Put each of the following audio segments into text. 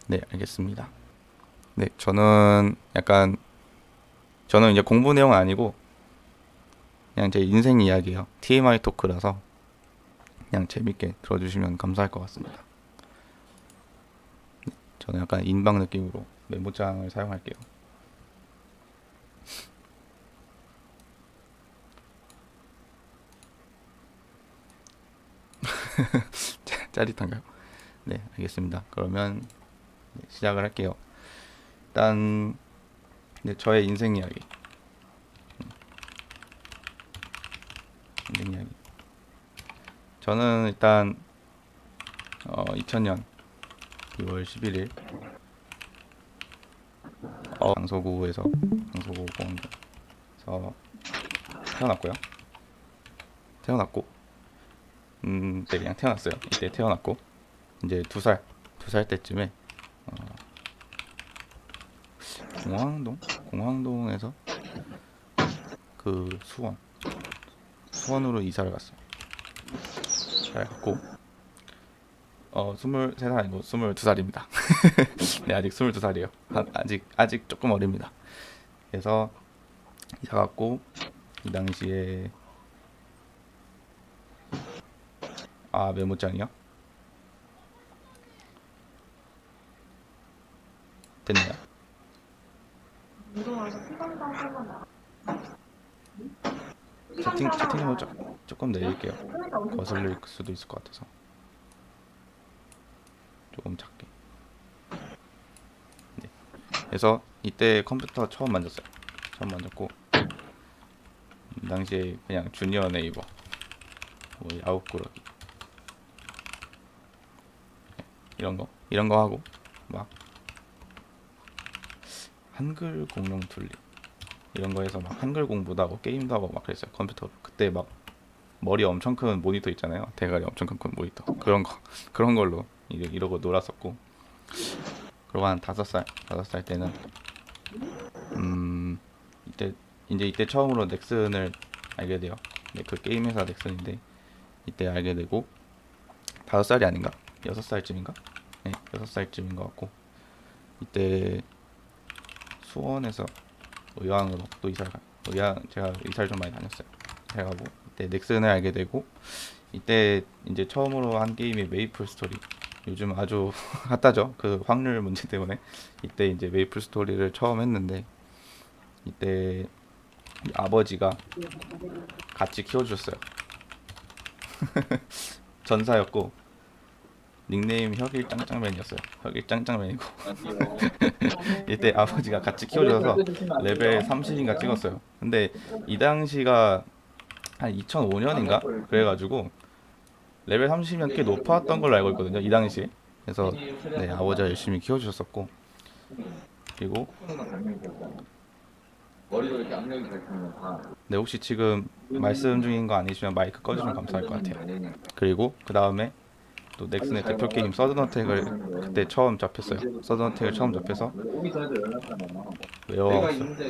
네, 알겠습니다. 네, 저는 이제 공부 내용은 아니고 그냥 제 인생 이야기예요. TMI 토크라서 그냥 재밌게 들어주시면 감사할 것 같습니다. 저는 약간 인방 느낌으로 메모장을 사용할게요. 짜릿한가요? 네, 알겠습니다. 그러면 시작을 할게요. 일단 네, 저의 인생 이야기. 인생 이야기. 저는 일단 2000년 2월 11일 강서구에서 강서구공원에서 태어났고요. 태어났고 네, 그냥 태어났어요. 이때 태어났고 이제 두 살 때쯤에 공항동에서 그 수원으로 이사를 갔어요. 잘 갔고 23살 아니고 22살입니다. 네, 아직 22살이에요. 아직 조금 어립니다. 그래서 이사 갔고 이 당시에 메모장이요? 됐나요? 채팅을 조금 내릴게요. 거슬릴 수도 있을 것 같아서 조금 작게. 네. 그래서 이때 컴퓨터 처음 만졌어요. 처음 만졌고 당시에 그냥 주니어 네이버 뭐 야후꾸러기 이런 거 하고 막 한글 공룡 둘리 이런 거 해서 막 한글 공부도 하고 게임도 하고 막 그랬어요. 컴퓨터로. 그때 막 머리 엄청 큰 모니터 있잖아요. 대가리 엄청 큰 모니터. 그런 걸로 이러고 놀았었고. 그리고 한 5살 때는 이때 이제 처음으로 넥슨을 알게 돼요. 네, 그 게임 회사 넥슨인데 이때 알게 되고 5살이 아닌가? 6살쯤인가? 네, 6살쯤인 것 같고 이때 수원에서 의왕으로 또 이사를 가요. 제가 이사를 좀 많이 다녔어요. 해가고 이때 넥슨을 알게 되고 이때 이제 처음으로 한 게임이 메이플 스토리. 요즘 아주 핫하죠. 그 확률 문제 때문에 이때 이제 메이플 스토리를 처음 했는데 이때 아버지가 같이 키워주셨어요. 전사였고 닉네임 혁일 짱짱맨이었어요. 혁일 짱짱맨이고 이때 아버지가 같이 키워주셔서 레벨 30인가 찍었어요. 근데 이 당시가 한 2005년인가 그래가지고 레벨 30이면 꽤 높았던 걸로 알고 있거든요. 이 당시에. 그래서 네, 아버지가 열심히 키워주셨었고 그리고 네, 혹시 지금 말씀 중인 거 아니시면 마이크 꺼주시면 감사할 것 같아요. 그리고 그 다음에 또 넥슨의 대표 게임 서든어택을 그때 처음 잡혔어요. 서든어택을 처음 잡혀서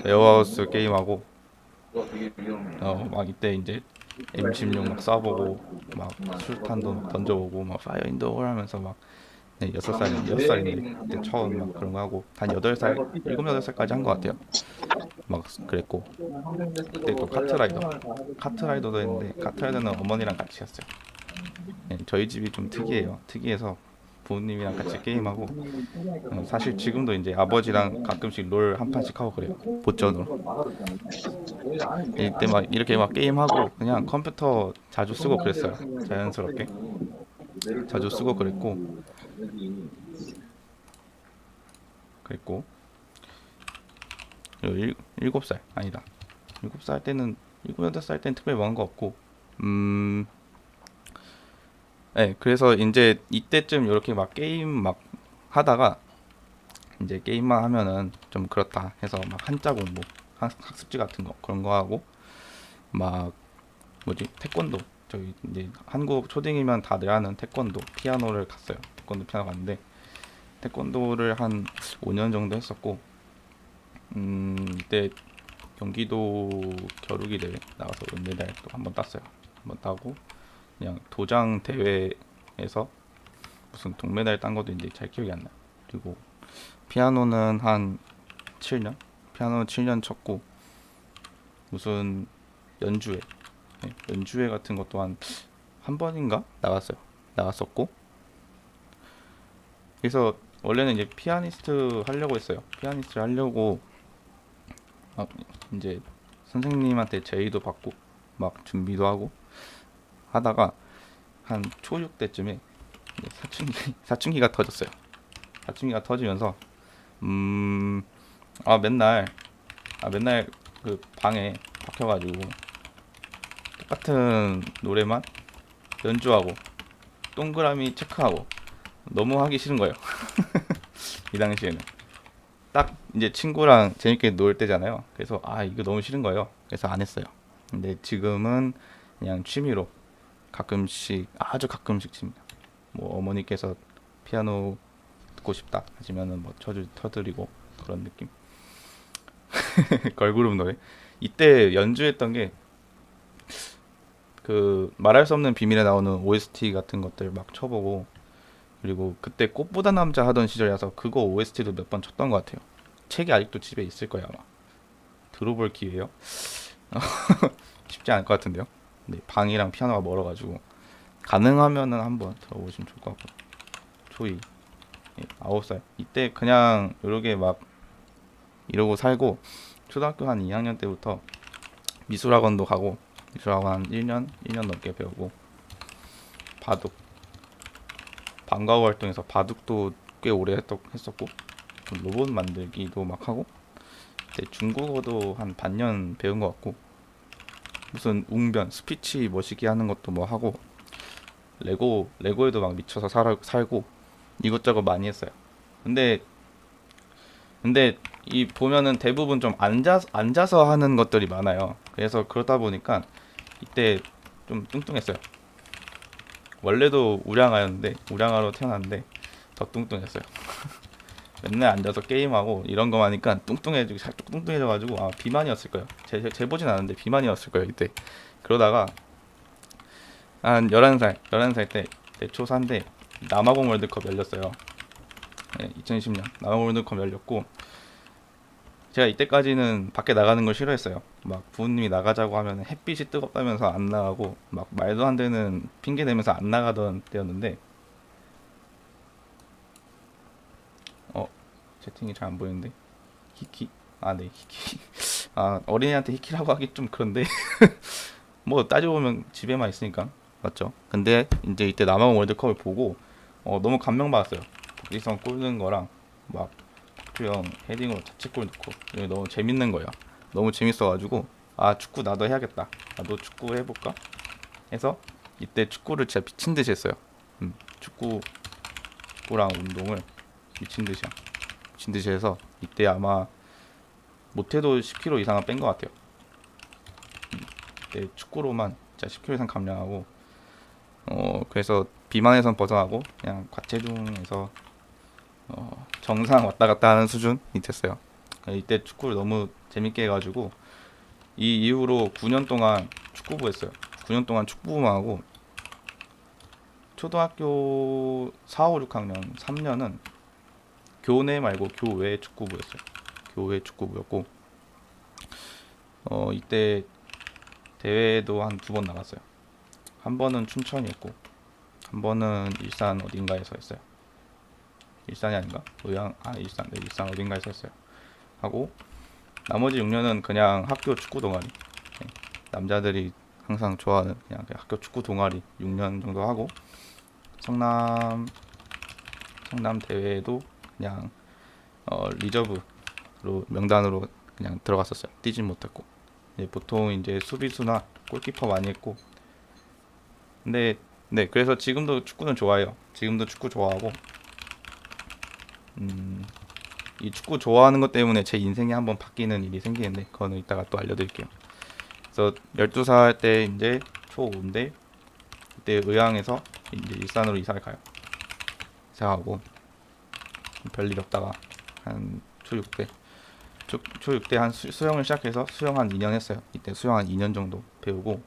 웨어하우스 게임하고 막 이때 이제 M16 막 쏴보고 막 술탄도 막 던져보고 막 파이어 인더 홀 하면서 막 네, 6살인데 그때 처음 막 그런 거 하고 한 8살, 7, 8살까지 한 것 같아요. 막 그랬고 그때 또 카트라이더도 했는데 카트라이더는 어머니랑 같이 했어요. 네, 저희 집이 좀 특이해서 부모님이랑 같이 게임하고 사실 지금도 이제 아버지랑 가끔씩 롤 한 판씩 하고 그래요. 보전으로. 이때 막 이렇게 막 게임하고 그냥 컴퓨터 자주 쓰고 그랬어요. 자연스럽게 자주 쓰고 그랬고 일곱 살 아니다. 7살 때는 8살 때는 특별히 먹은 거 없고 네, 그래서 이제 이때쯤 이렇게 막 게임 막 하다가 이제 게임만 하면은 좀 그렇다 해서 막 한자 공부, 학습지 같은 거 그런 거 하고 막 뭐지 태권도 저기 이제 한국 초딩이면 다들 하는 태권도 피아노를 갔어요. 태권도 피아노 갔는데 태권도를 한 5년 정도 했었고 이때 경기도 겨루기 대회 나가서 은메달 또 한 번 땄어요. 한 번 따고 그냥 도장 대회에서 무슨 동메달 딴 것도 있는데 잘 기억이 안 나요. 그리고 피아노는 한 7년? 피아노는 7년 쳤고 무슨 연주회, 네, 연주회 같은 것도 한 번인가 나갔었고. 그래서 원래는 이제 피아니스트 하려고 했어요. 피아니스트 하려고 이제 선생님한테 제의도 받고 막 준비도 하고 하다가 한 초6 때쯤에 사춘기가 터졌어요. 사춘기가 터지면서 맨날 그 방에 박혀가지고 똑같은 노래만 연주하고 동그라미 체크하고 너무 하기 싫은 거예요. 이 당시에는 딱 이제 친구랑 재밌게 놀 때잖아요. 그래서 이거 너무 싫은 거예요. 그래서 안 했어요. 근데 지금은 그냥 취미로 가끔씩, 아주 가끔씩 칩니다. 뭐 어머니께서 피아노 듣고 싶다 하시면은 뭐 쳐드리고 그런 느낌. 걸그룹 노래. 이때 연주했던 게 그 말할 수 없는 비밀에 나오는 OST 같은 것들 막 쳐보고, 그리고 그때 꽃보다 남자 하던 시절이라서 그거 OST도 몇 번 쳤던 것 같아요. 책이 아직도 집에 있을 거예요 아마. 들어볼 기회요? 쉽지 않을 것 같은데요. 근데 방이랑 피아노가 멀어가지고 가능하면은 한번 들어보시면 좋을 것 같고. 초이 9살 이때 그냥 요렇게 막 이러고 살고, 초등학교 한 2학년 때부터 미술학원도 가고, 미술학원 한 1년 넘게 배우고, 바둑 방과후 활동에서 바둑도 꽤 오래 했었고, 로봇 만들기도 막 하고, 그때 중국어도 한 반년 배운 것 같고, 무슨 웅변 스피치 멋있게 하는 것도 뭐 하고, 레고에도 막 미쳐서 살고 이것저것 많이 했어요. 근데 이 보면은 대부분 좀 앉아서 하는 것들이 많아요. 그래서 그러다 보니까 이때 좀 뚱뚱했어요. 원래도 우량아로 태어났는데 더 뚱뚱했어요. 맨날 앉아서 게임하고 이런 거 하니까 살짝 뚱뚱해져가지고 비만이었을 거예요. 재보진 않았는데 비만이었을 거예요 이때. 그러다가 한 11살 때 초사인데 남아공 월드컵 열렸어요. 네, 2020년 남아공 월드컵 열렸고, 제가 이때까지는 밖에 나가는 걸 싫어했어요. 막 부모님이 나가자고 하면 햇빛이 뜨겁다면서 안 나가고, 막 말도 안 되는 핑계 대면서 안 나가던 때였는데, 채팅이 잘 안 보이는데, 히키? 네, 히키. 어린이한테 히키라고 하기 좀 그런데 뭐 따지고 보면 집에만 있으니까 맞죠. 근데 이제 이때 남아공 월드컵을 보고 너무 감명받았어요. 박지성 골 넣은 거랑 막 박주영 헤딩으로 자책골 넣고, 이게 너무 재밌는 거야. 너무 재밌어가지고 축구 나도 해야겠다, 나도 축구 해볼까 해서 이때 축구를 진짜 미친 듯이 했어요. 축구랑 운동을 미친 듯이 해서 이때 아마 못해도 10kg 이상은 뺀 것 같아요. 이때 축구로만 진짜 10kg 이상 감량하고, 그래서 비만에선 벗어나고 그냥 과체중에서 정상 왔다 갔다 하는 수준이 됐어요. 이때 축구를 너무 재밌게 해가지고 이 이후로 9년 동안 축구부 했어요. 9년 동안 축구부만 하고, 초등학교 4, 5, 6학년 3년은 교내 말고 교외 축구부였어요. 교외 축구부였고, 이때 대회도 한 2번 나갔어요. 한 번은 춘천이었고, 한 번은 일산 어딘가에서 했어요. 일산이 아닌가? 일산 어딘가에서 했어요. 하고 나머지 6년은 그냥 학교 축구 동아리, 남자들이 항상 좋아하는 그냥 학교 축구 동아리 6년 정도 하고, 성남 대회에도 그냥 리저브로 명단으로 그냥 들어갔었어요. 뛰진 못했고. 보통 이제 수비수나 골키퍼 많이 했고. 근데 그래서 지금도 축구는 좋아해요. 지금도 축구 좋아하고, 이 축구 좋아하는 것 때문에 제 인생이 한번 바뀌는 일이 생기는데, 그거는 이따가 또 알려드릴게요. 그래서 12살 때 이제 초5인데, 그때 의왕에서 이제 일산으로 이사를 가요. 이사하고 별일 없다가 한 초6때 한 수영을 시작해서 수영 한 2년 했어요. 이때 수영 한 2년 정도 배우고,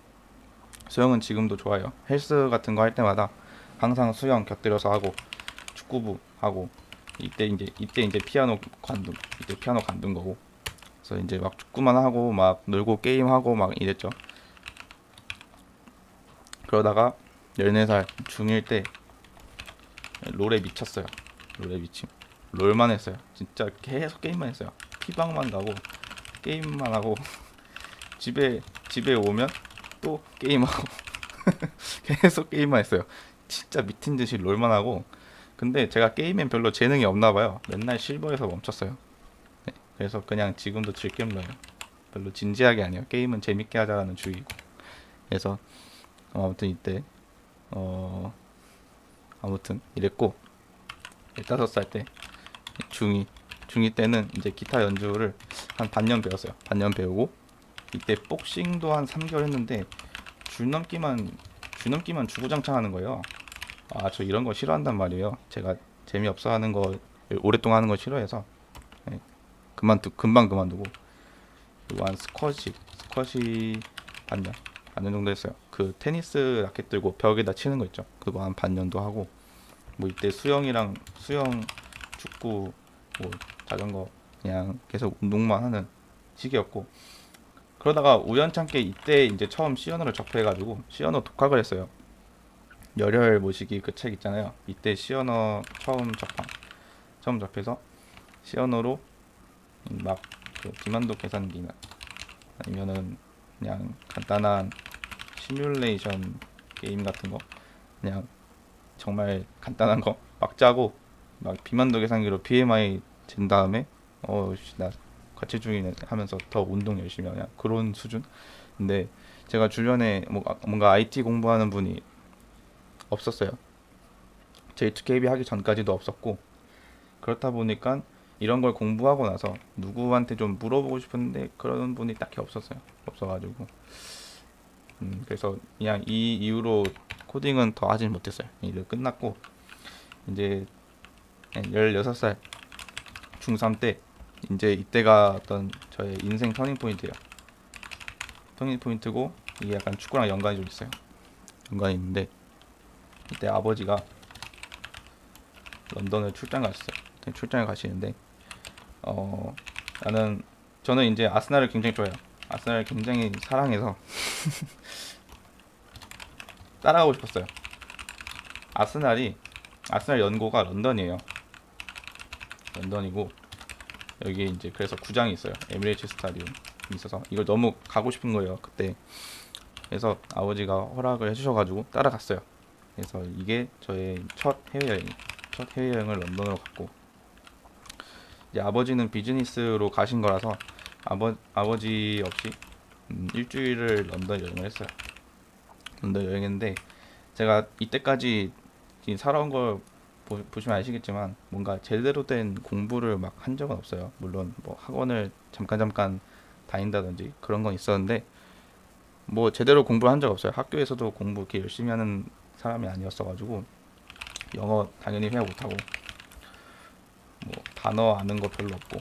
수영은 지금도 좋아해요. 헬스 같은 거 할 때마다 항상 수영 곁들여서 하고, 축구부 하고 이때 이제 피아노 관둔 거고. 그래서 이제 막 축구만 하고 막 놀고 게임하고 막 이랬죠. 그러다가 14살 중1 때 롤에 미쳤어요. 롤에 미침. 롤만 했어요. 진짜 계속 게임만 했어요. 피방만 가고 게임만 하고 집에 오면 또 게임하고 계속 게임만 했어요. 진짜 미친 듯이 롤만 하고. 근데 제가 게임엔 별로 재능이 없나 봐요. 맨날 실버에서 멈췄어요. 네, 그래서 그냥 지금도 즐겜러요. 별로 진지하게 아니에요. 게임은 재밌게 하자라는 주의고. 그래서 아무튼 이때 아무튼 이랬고, 15살 때 중2 때는 이제 기타 연주를 한 반년 배웠어요. 반년 배우고 이때 복싱도 한 3개월 했는데 줄 넘기만 주구장창 하는 거예요. 아, 저 이런 거 싫어한단 말이에요. 제가 재미없어 하는 거, 오랫동안 하는 거 싫어해서 네, 금방 그만두고. 그리고 한 스쿼시 반년 정도 했어요. 그 테니스 라켓 들고 벽에다 치는 거 있죠. 그거 한 반년도 하고. 뭐 이때 수영, 축구, 뭐 자전거, 그냥 계속 운동만 하는 시기였고. 그러다가 우연찮게 이때 이제 처음 시어너를 접해가지고 시어너 독학을 했어요. 열혈 모시기 그 책 있잖아요. 이때 시어너 처음 접해서 시어너로 막그 비만도 계산기나 아니면은 그냥 간단한 시뮬레이션 게임 같은 거, 그냥 정말 간단한 거 막 짜고, 막 비만도 계산기로 BMI 잰 다음에 나 과체중이네 하면서 더 운동 열심히 하냐, 그런 수준. 근데 제가 주변에 뭔가 IT 공부하는 분이 없었어요. J2KB 하기 전까지도 없었고. 그렇다 보니까 이런 걸 공부하고 나서 누구한테 좀 물어보고 싶은데 그런 분이 딱히 없어가지고 그래서 그냥 이 이후로 코딩은 더 하진 못했어요. 일 끝났고 이제 16살 중3 때, 이제 이때가 어떤 저의 인생 터닝 포인트예요. 터닝 포인트고, 이게 약간 축구랑 연관이 좀 있어요. 연관이 있는데, 이때 아버지가 런던을 출장 가셨어요. 출장을 가시는데 저는 이제 아스날을 굉장히 좋아해요. 아스날을 굉장히 사랑해서 따라가고 싶었어요. 아스날 연고가 런던이에요. 런던이고, 여기 이제 그래서 구장이 있어요. 에미레이츠 스타디움이 있어서 이걸 너무 가고 싶은 거예요, 그때. 그래서 아버지가 허락을 해주셔가지고 따라갔어요. 그래서 이게 저의 첫 해외여행을 런던으로 갔고, 이제 아버지는 비즈니스로 가신 거라서 아버지 없이 일주일을 런던 여행을 했어요. 런던 여행했는데, 제가 이때까지 살아온 걸 보시면 아시겠지만 뭔가 제대로 된 공부를 막 한 적은 없어요. 물론 뭐 학원을 잠깐 다닌다든지 그런 건 있었는데, 뭐 제대로 공부를 한 적 없어요. 학교에서도 공부 이렇게 열심히 하는 사람이 아니었어가지고 영어 당연히 회화 못하고, 뭐 단어 아는 거 별로 없고,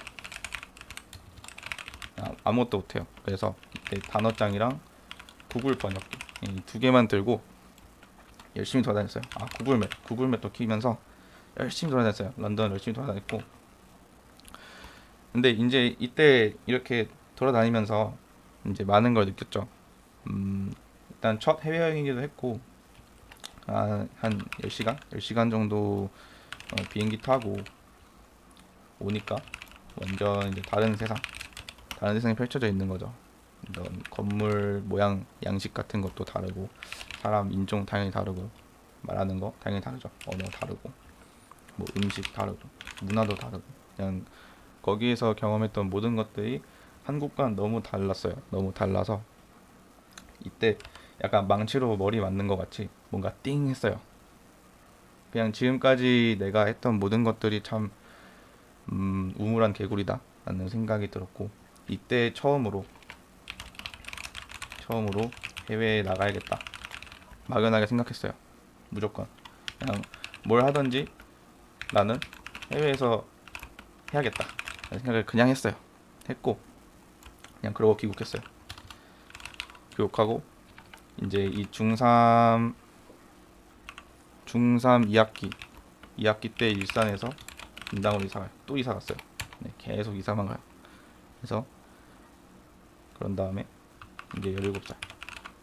아무것도 못해요. 그래서 이때 단어장이랑 구글 번역기 이 두 개만 들고 열심히 돌아다녔어요. 구글맵도 키면서 열심히 돌아다녔어요. 런던 열심히 돌아다녔고. 근데 이제 이때 이렇게 돌아다니면서 이제 많은 걸 느꼈죠. 일단 첫 해외여행이기도 했고, 한 10시간 정도 비행기 타고 오니까 완전 이제 다른 세상이 펼쳐져 있는 거죠. 이런 건물 모양 양식 같은 것도 다르고, 사람 인종 당연히 다르고, 말하는 거 당연히 다르죠. 언어 다르고, 뭐 음식 다르고, 문화도 다르고, 그냥 거기에서 경험했던 모든 것들이 한국과 너무 달랐어요. 너무 달라서 이때 약간 망치로 머리 맞는 것 같이 뭔가 띵 했어요. 그냥 지금까지 내가 했던 모든 것들이 참 우물한 개구리다 라는 생각이 들었고, 이때 처음으로 해외에 나가야겠다 막연하게 생각했어요. 무조건 그냥 뭘 하든지 나는 해외에서 해야겠다 라는 생각을 그냥 했고, 그냥 그러고 귀국했어요. 귀국하고 이제 이 중3 2학기 2학기 때 일산에서 분당으로 이사 가요. 또 이사 갔어요. 네, 계속 이사만 가요. 그래서 그런 다음에 이제 17살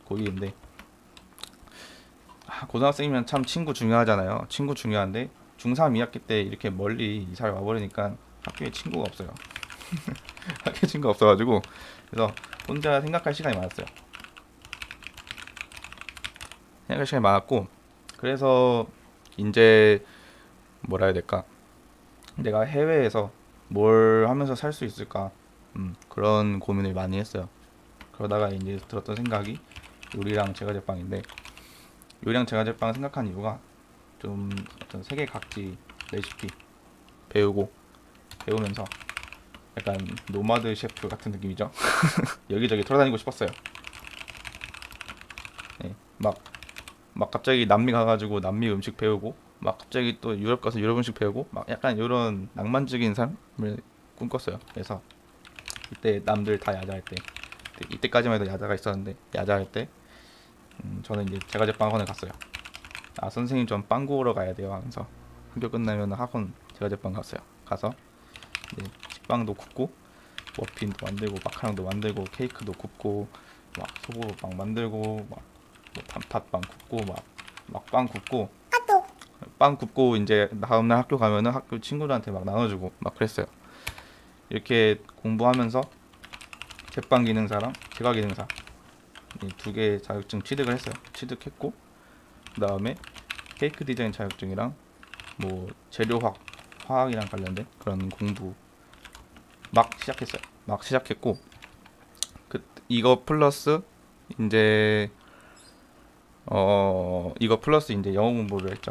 고2인데 고등학생이면 참 친구 중요하잖아요. 친구 중요한데 중3 2학기 때 이렇게 멀리 이사를 와버리니까 학교에 친구가 없어요. 학교에 친구가 없어가지고 그래서 혼자 생각할 시간이 많았어요. 생각할 시간이 많았고 그래서 이제 뭐라 해야 될까? 내가 해외에서 뭘 하면서 살 수 있을까? 그런 고민을 많이 했어요. 그러다가 이제 들었던 생각이 요리랑 제과제빵인데 요리랑 제과제빵 생각한 이유가 좀 어떤 세계 각지 레시피 배우면서 약간 노마드 셰프 같은 느낌이죠. 여기저기 돌아다니고 싶었어요. 네, 막 갑자기 남미 가가지고 남미 음식 배우고 막 갑자기 또 유럽 가서 유럽 음식 배우고 막 약간 이런 낭만적인 삶을 꿈꿨어요. 그래서 이때 남들 다 야자할 때 이때까지만 해도 야자가 있었는데 야자할 때 저는 이제 제과제빵 학원을 갔어요. 선생님 전 빵 구우러 가야 돼요 하면서 학교 끝나면 학원 제과제빵 갔어요. 가서 이제 식빵도 굽고 머핀도 만들고 마카롱도 만들고 케이크도 굽고 막 소보로 빵 만들고 막뭐 단팥빵 굽고 막 빵 굽고 이제 다음날 학교 가면은 학교 친구들한테 막 나눠주고 막 그랬어요. 이렇게 공부하면서 제빵 기능사랑 제과 기능사 이 두 개 자격증 취득을 했어요. 취득했고 그 다음에 케이크 디자인 자격증이랑 뭐 재료학 화학이랑 관련된 그런 공부 막 시작했어요. 막 시작했고 이거 플러스 이제 이거 플러스 이제 영어 공부를 했죠.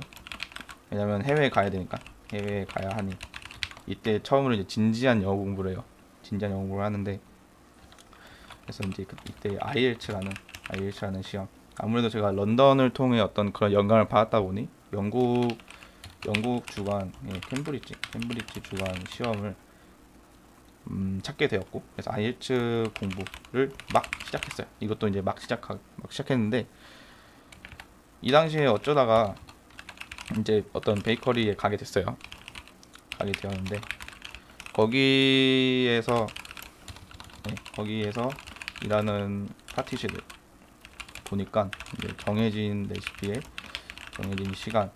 왜냐면 해외에 가야 되니까 해외에 가야 하니 이때 처음으로 이제 진지한 영어 공부를 해요. 진지한 영어 공부를 하는데 그래서 이제 이때 IELTS라는 시험 아무래도 제가 런던을 통해 어떤 그런 영감을 받았다 보니 영국 주관 캠브리지 주관 시험을 찾게 되었고 그래서 IELTS 공부를 막 시작했어요. 이것도 이제 막 시작했는데 이 당시에 어쩌다가 이제 어떤 베이커리에 가게 되었는데 거기에서 일하는 파티시들 보니까 이제 정해진 레시피에 정해진 시간에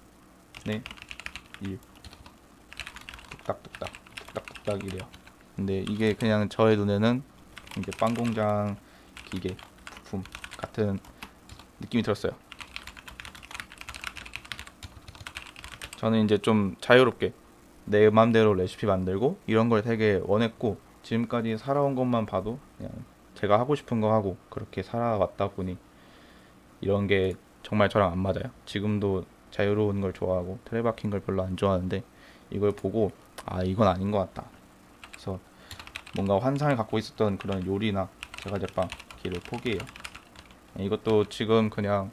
일 뚝딱뚝딱 이래요. 근데 이게 그냥 저의 눈에는 이제 빵 공장 기계 부품 같은 느낌이 들었어요. 저는 이제 좀 자유롭게 내 맘대로 레시피 만들고 이런 걸 되게 원했고 지금까지 살아온 것만 봐도 그냥 제가 하고 싶은 거 하고 그렇게 살아왔다 보니 이런 게 정말 저랑 안 맞아요. 지금도 자유로운 걸 좋아하고 틀에박힌 걸 별로 안 좋아하는데 이걸 보고 이건 아닌 것 같다. 그래서 뭔가 환상을 갖고 있었던 그런 요리나 제과제빵 길을 포기해요. 이것도 지금 그냥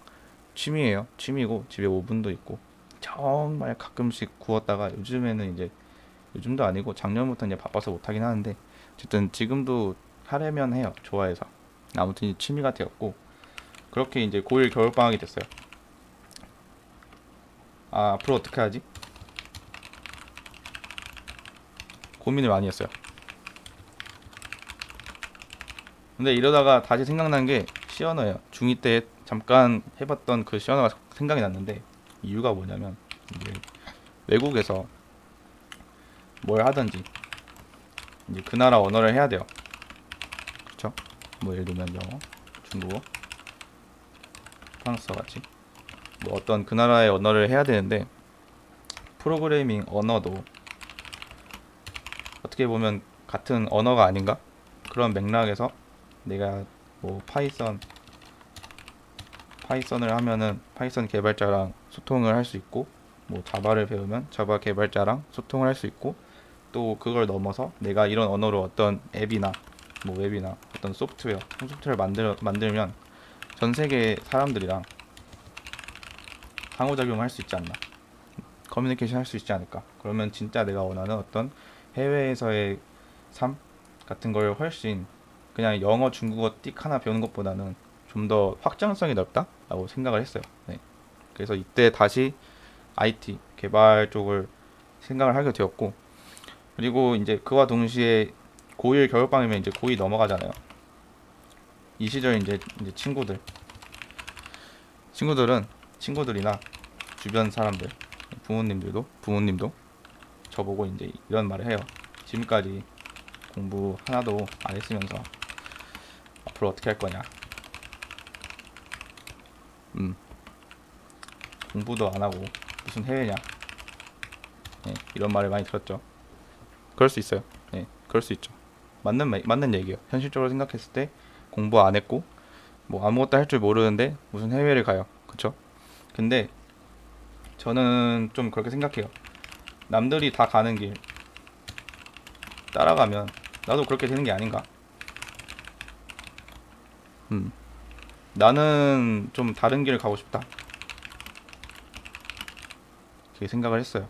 취미예요. 취미고 집에 오븐도 있고 정말 가끔씩 구웠다가 요즘도 아니고 작년부터 이제 바빠서 못하긴 하는데 어쨌든 지금도 하려면 해요. 좋아해서. 아무튼 취미가 되었고 그렇게 이제 고1 겨울방학이 됐어요. 앞으로 어떻게 하지? 고민을 많이 했어요. 근데 이러다가 다시 생각난 게 시언어예요. 중2 때 잠깐 해봤던 그 시언어가 생각이 났는데 이유가 뭐냐면 이제 외국에서 뭘 하든지 이제 그 나라 언어를 해야 돼요. 그렇죠? 뭐 예를 들면 영어, 중국어, 프랑스어 같이 뭐 어떤 그 나라의 언어를 해야 되는데 프로그래밍 언어도 어떻게 보면 같은 언어가 아닌가? 그런 맥락에서 내가 뭐 파이썬을 하면은 파이썬 개발자랑 소통을 할 수 있고 뭐 자바를 배우면 자바 개발자랑 소통을 할 수 있고 또 그걸 넘어서 내가 이런 언어로 어떤 앱이나 뭐 웹이나 어떤 소프트웨어를 만들면 전 세계 사람들이랑 상호작용을 할 수 있지 않나, 커뮤니케이션 할 수 있지 않을까. 그러면 진짜 내가 원하는 어떤 해외에서의 삶 같은 걸 훨씬 그냥 영어, 중국어 띡 하나 배우는 것보다는 좀 더 확장성이 넓다라고 생각을 했어요. 네. 그래서 이때 다시 IT 개발 쪽을 생각을 하게 되었고, 그리고 이제 그와 동시에 고1 겨울방이면 이제 고2 넘어가잖아요. 이 시절 이제 친구들이나 주변 사람들, 부모님도 저보고 이제 이런 말을 해요. 지금까지 공부 하나도 안 했으면서 앞으로 어떻게 할 거냐. 공부도 안 하고 무슨 해외냐. 네, 이런 말을 많이 들었죠. 그럴 수 있어요. 네, 그럴 수 있죠. 맞는 얘기예요. 현실적으로 생각했을 때 공부 안 했고 뭐 아무것도 할 줄 모르는데 무슨 해외를 가요. 그쵸? 근데 저는 좀 그렇게 생각해요. 남들이 다 가는 길 따라가면 나도 그렇게 되는 게 아닌가. 나는 좀 다른 길을 가고 싶다. 그렇게 생각을 했어요.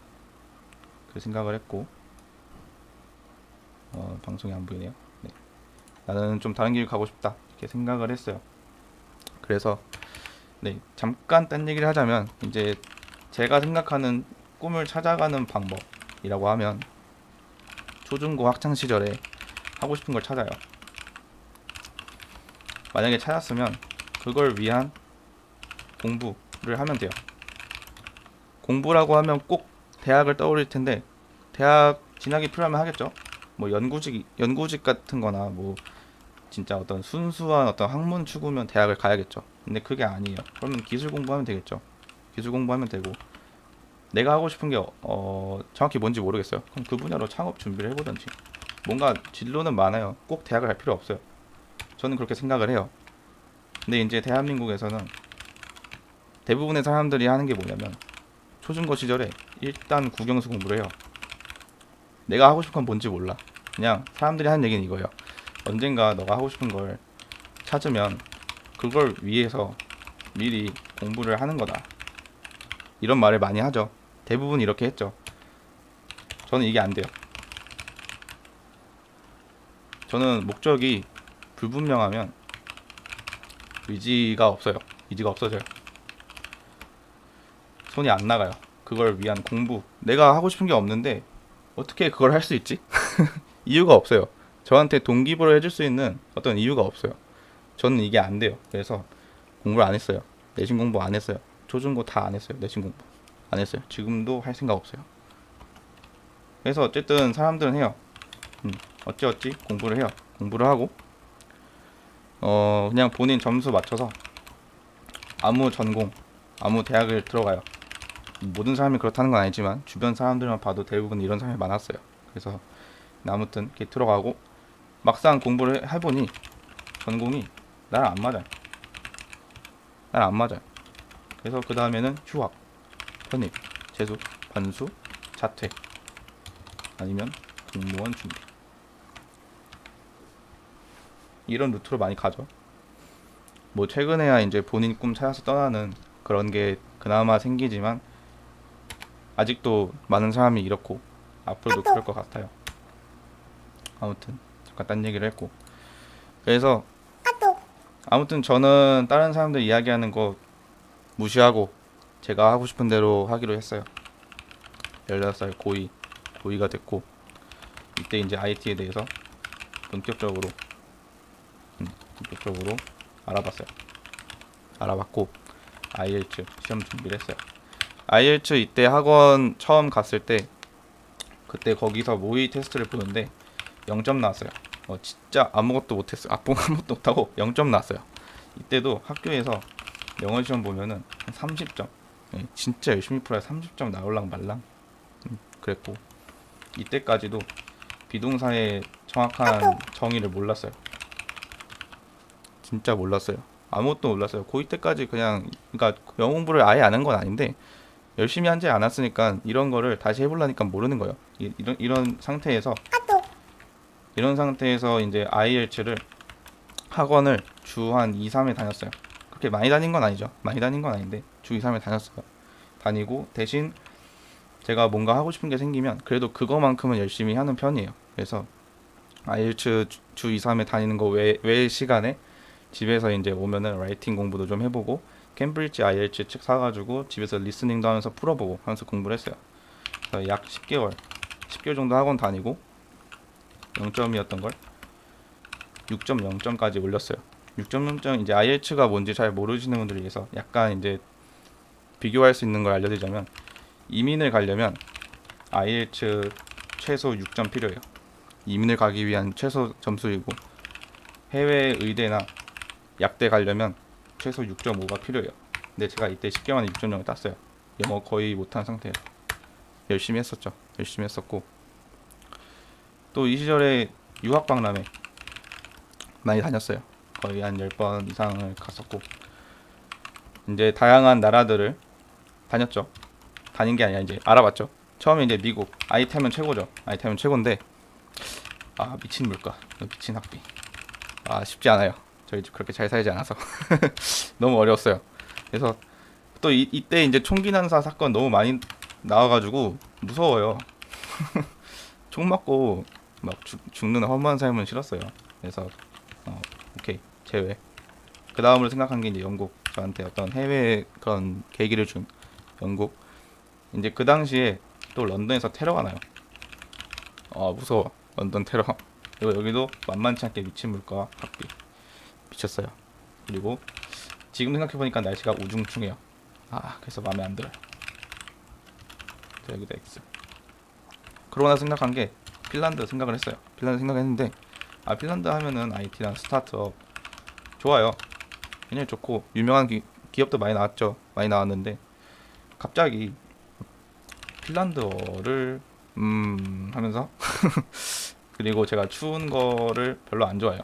그 생각을 했고, 방송이 안 보이네요. 네. 나는 좀 다른 길을 가고 싶다. 이렇게 생각을 했어요. 그래서 네, 잠깐 딴 얘기를 하자면 이제 제가 생각하는 꿈을 찾아가는 방법이라고 하면 초중고 학창 시절에 하고 싶은 걸 찾아요. 만약에 찾았으면 그걸 위한 공부를 하면 돼요. 공부라고 하면 꼭 대학을 떠올릴 텐데 대학 진학이 필요하면 하겠죠. 뭐 연구직 같은 거나 뭐 진짜 어떤 순수한 어떤 학문 추구면 대학을 가야겠죠. 근데 그게 아니에요. 그러면 기술 공부하면 되겠죠. 기술 공부하면 되고 내가 하고 싶은 게 정확히 뭔지 모르겠어요. 그럼 그 분야로 창업 준비를 해보든지 뭔가 진로는 많아요. 꼭 대학을 갈 필요 없어요. 저는 그렇게 생각을 해요. 근데 이제 대한민국에서는 대부분의 사람들이 하는 게 뭐냐면 초중고 시절에 일단 국영수 공부를 해요. 내가 하고 싶은 건 뭔지 몰라. 그냥 사람들이 하는 얘기는 이거예요. 언젠가 너가 하고 싶은 걸 찾으면 그걸 위해서 미리 공부를 하는 거다. 이런 말을 많이 하죠. 대부분 이렇게 했죠. 저는 이게 안 돼요. 저는 목적이 불분명하면 의지가 없어요. 의지가 없어져요. 손이 안 나가요. 그걸 위한 공부. 내가 하고 싶은 게 없는데 어떻게 그걸 할 수 있지? 이유가 없어요. 저한테 동기부여를 해줄 수 있는 어떤 이유가 없어요. 저는 이게 안 돼요. 그래서 공부를 안 했어요. 내신 공부 안 했어요. 초중고 다 안 했어요. 내신 공부 안 했어요. 지금도 할 생각 없어요. 그래서 어쨌든 사람들은 해요. 어찌 공부를 해요. 공부를 하고 그냥 본인 점수 맞춰서 아무 전공, 아무 대학을 들어가요. 모든 사람이 그렇다는 건 아니지만 주변 사람들만 봐도 대부분 이런 사람이 많았어요. 그래서 아무튼 이렇게 들어가고 막상 공부를 해보니 전공이 나랑 안 맞아요. 나랑 안 맞아요. 그래서 그 다음에는 휴학, 편입, 재수, 반수, 자퇴 아니면 공무원 준비 이런 루트로 많이 가죠. 뭐 최근에야 이제 본인 꿈 찾아서 떠나는 그런 게 그나마 생기지만 아직도 많은 사람이 이렇고 앞으로도 그럴 것 같아요. 아무튼 잠깐 딴 얘기를 했고 그래서 아무튼 저는 다른 사람들 이야기하는 거 무시하고 제가 하고 싶은 대로 하기로 했어요. 16살 고2가 됐고 이때 이제 IT에 대해서 본격적으로 알아봤어요. 알아봤고 IELTS 시험 준비를 했어요. IELTS 이때 학원 처음 갔을 때 그때 거기서 모의 테스트를 보는데 0점 나왔어요. 진짜 아무것도 못했어요. 아무것도 못하고 0점 나왔어요. 이때도 학교에서 영어 시험 보면은 한 30점. 진짜 열심히 풀어야 30점 나올랑 말랑. 그랬고 이때까지도 비동사의 정확한 정의를 몰랐어요. 진짜 몰랐어요. 아무것도 몰랐어요. 고2 때까지 그러니까 영어 공부를 아예 안 한 건 아닌데 열심히 하지 않았으니까 이런 거를 다시 해보려니까 모르는 거예요. 이런 상태에서 이제 IELTS를 학원을 주 한 2, 3회 다녔어요. 그렇게 많이 다닌 건 아니죠. 많이 다닌 건 아닌데 주 2, 3회 다녔어요. 다니고 대신 제가 뭔가 하고 싶은 게 생기면 그래도 그거만큼은 열심히 하는 편이에요. 그래서 IELTS 주 2, 3회 다니는 거 외 시간에 집에서 이제 오면은 라이팅 공부도 좀 해보고 캠브리지 IELTS 책 사가지고 집에서 리스닝도 하면서 풀어보고 하면서 공부를 했어요. 그래서 약 10개월 정도 학원 다니고 0점이었던 걸 6.0점까지 올렸어요. 6.0점 이제 IELTS가 뭔지 잘 모르시는 분들을 위해서 약간 이제 비교할 수 있는 걸 알려드리자면 이민을 가려면 IELTS 최소 6점 필요해요. 이민을 가기 위한 최소 점수이고 해외 의대나 약대 가려면 최소 6.5가 필요해요. 근데 제가 이때 10개 만에 6.0을 땄어요. 영어 거의 못한 상태예요. 열심히 했었죠. 열심히 했었고 또 이 시절에 유학 박람회 많이 다녔어요. 거의 한 10번 이상을 갔었고 이제 다양한 나라들을 다녔죠. 다닌 게 아니라 이제 알아봤죠. 처음에 이제 미국 아이템은 최고죠. 아이템은 최고인데 미친 물가, 미친 학비. 쉽지 않아요. 저희 집 그렇게 잘 살지 않아서 너무 어려웠어요. 그래서 또 이때 이제 총기 난사 사건 너무 많이 나와가지고 무서워요. 총 맞고 막 죽는 험한 삶은 싫었어요. 그래서 오케이 제외. 그 다음으로 생각한 게 이제 영국. 저한테 어떤 해외 그런 계기를 준 영국. 이제 그 당시에 또 런던에서 테러가 나요. 무서워. 런던 테러. 그리고 여기도 만만치 않게 미친 물가 학비. 미쳤어요. 그리고 지금 생각해보니까 날씨가 우중충해요. 그래서 마음에 안 들어요. 여기도 X. 그러고 나서 생각한 게 핀란드 생각을 했어요. 핀란드 생각했는데 핀란드 하면은 IT랑 스타트업 좋아요. 굉장히 좋고 유명한 기업도 많이 나왔죠. 많이 나왔는데 갑자기 핀란드어를 하면서 그리고 제가 추운 거를 별로 안 좋아해요.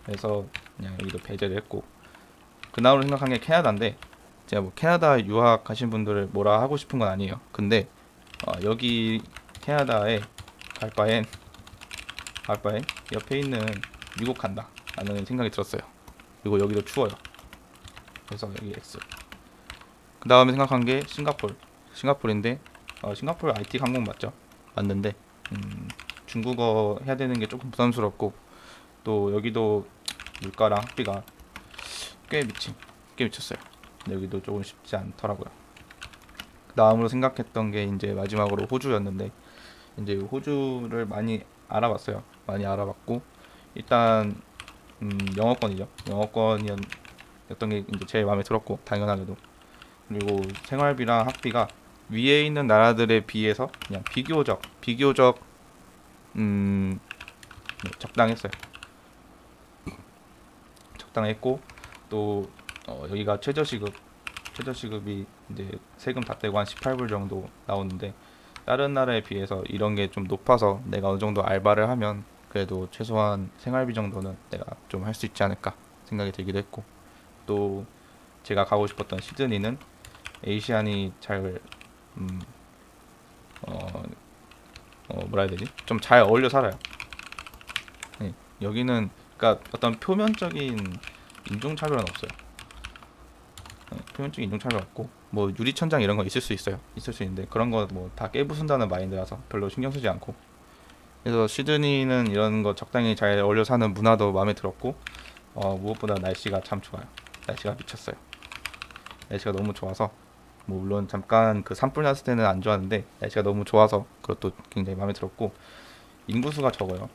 그래서 그냥 여기도 배제를 했고 그 다음으로 생각한 게 캐나다인데 제가 뭐 캐나다 유학 가신 분들을 뭐라 하고 싶은 건 아니에요. 근데 여기 캐나다에 갈 바엔 옆에 있는 미국 간다 라는 생각이 들었어요. 그리고 여기도 추워요. 그래서 여기 X. 그 다음에 생각한 게 싱가포르인데 싱가포르 IT 강국 맞죠? 맞는데 중국어 해야 되는 게 조금 부담스럽고 또 여기도 물가랑 학비가 꽤 미쳤어요. 근데 여기도 조금 쉽지 않더라고요. 그 다음으로 생각했던 게 이제 마지막으로 호주였는데 이제 호주를 많이 알아봤어요. 많이 알아봤고 일단 영어권이죠. 영어권이었던 게 이제 제일 마음에 들었고 당연하게도 그리고 생활비랑 학비가 위에 있는 나라들에 비해서 그냥 비교적 적당했어요. 적당했고 또 여기가 최저시급이 이제 세금 다 떼고 한 18불 정도 나오는데 다른 나라에 비해서 이런 게 좀 높아서 내가 어느 정도 알바를 하면 그래도 최소한 생활비 정도는 내가 좀 할 수 있지 않을까 생각이 들기도 했고 또 제가 가고 싶었던 시드니는 에이시안이 잘 뭐라 해야 되지? 좀 잘 어울려 살아요. 네, 여기는 그러니까 어떤 표면적인 인종차별은 없어요. 표면적인 인종차별 없고 뭐 유리천장 이런 거 있을 수 있는데 그런 거 뭐 다 깨부순다는 마인드라서 별로 신경 쓰지 않고 그래서 시드니는 이런 거 적당히 잘 어울려 사는 문화도 마음에 들었고 무엇보다 날씨가 참 좋아요. 날씨가 미쳤어요. 날씨가 너무 좋아서 뭐 물론 잠깐 그 산불 났을 때는 안 좋았는데 날씨가 너무 좋아서 그것도 굉장히 마음에 들었고 인구수가 적어요.